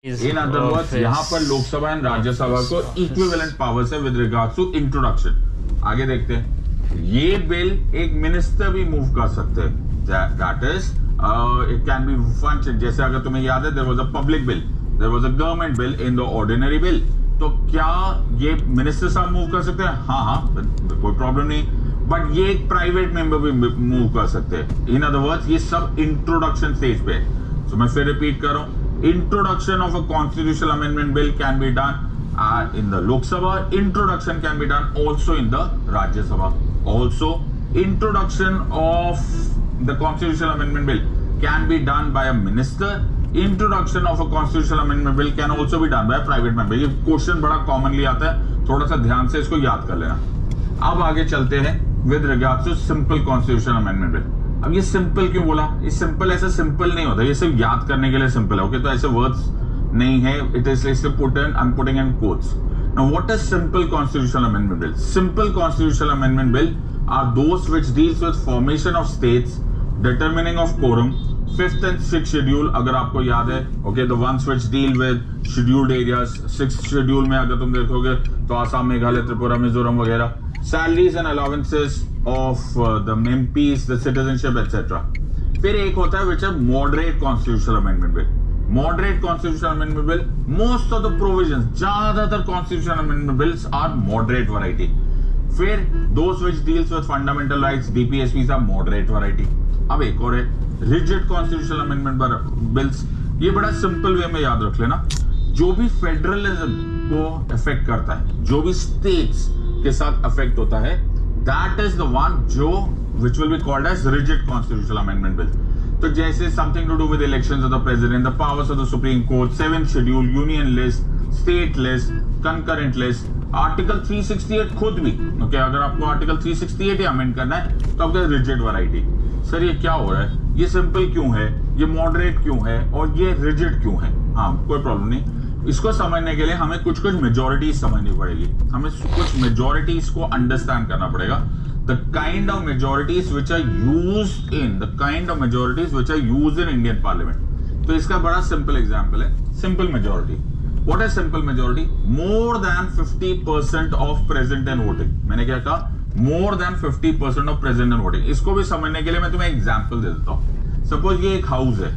In other words यहाँ पर Lok Sabha and Rajya Sabha को इक्विवेलेंट पावर्स है विद रिगार्ड्स टू इंट्रोडक्शन। आगे देखते हैं, ये बिल एक मिनिस्टर भी मूव कर सकते हैं, that is it can be function. जैसे अगर तुम्हें याद है, there was a public bill, there was a government bill in the ordinary bill, तो क्या ये मिनिस्टर साहब मूव कर सकते हैं? हाँ, कोई प्रॉब्लम नहीं, बट ये एक प्राइवेट मेंबर भी मूव कर सकते हैं। इन अदर वर्ड्स ये सब इंट्रोडक्शन स्टेज पे है। सो मैं फिर रिपीट कर रहा हूं, introduction of a constitutional amendment bill can be done in the Lok Sabha. Introduction can be done also in the Rajya Sabha. Also, introduction of the constitutional amendment bill can be done by a minister. Introduction of a constitutional amendment bill can also be done by a private member. ये question बड़ा commonly आता है, थोड़ा सा ध्यान से इसको याद कर लेना। अब आगे चलते हैं with regards to simple constitutional amendment bill. अब ये सिंपल क्यों बोला? ये सिंपल ऐसा सिंपल नहीं होता, ये सिर्फ याद करने के लिए सिंपल है, ओके? तो ऐसे वर्ड्स नहीं है, it is putting, I am putting in quotes. Now what is simple constitutional amendment bill? Simple constitutional amendment bill are those which deals with formation of states, determining of quorum, 5th and 6th schedule अगर आपको याद है, okay, the ones which deal with scheduled areas. 6th schedule में अगर तुम देखोगे तो आसाम, मेघालय, त्रिपुरा, मिजोरम वगैरह, salaries and allowances of the MPs, the citizenship etcetera. फिर एक होता है विच है moderate constitutional amendment bill. Moderate constitutional amendment bill, most of the provisions, ज्यादातर constitutional amendment bills are moderate variety. फिर those which deals with fundamental rights, DPSPs are moderate variety. अब एक और है रिजिड कॉन्स्टिट्यूशनल अमेंडमेंट बिल्स। ये बड़ा simple way में याद रख लेना, जो भी फेडरलिज्म को अफेक्ट करता है, जो भी स्टेट्स के साथ अफेक्ट होता है, दैट इज द वन जो which will be called as rigid constitutional amendment bill. तो जैसे something to do with elections of the president, the powers of the Supreme Court, 7th schedule, union list, state list, concurrent list, article 368 खुद भी, okay, अगर आपको article 368 ही amend करना है तो आपका रिजिड वैरायटी। सर ये क्या हो रहा है, ये सिंपल क्यों है, ये मॉडरेट क्यों है और ये रिजिड क्यों है? हाँ, कोई प्रॉब्लम नहीं, इसको समझने के लिए हमें कुछ मेजोरिटीज समझनी पड़ेगी, हमें कुछ मेजोरिटीज को अंडरस्टैंड करना पड़ेगा। The kind of majorities which are used in Indian Parliament. तो इसका बड़ा सिंपल एग्जांपल है simple majority. What is simple majority? More than 50% of present and voting. मैंने क्या कहा? More than 50% of present and voting. इसको भी समझने के लिए मैं तुम्हें एग्जांपल दे देता हूँ। सपोज ये एक हाउस है,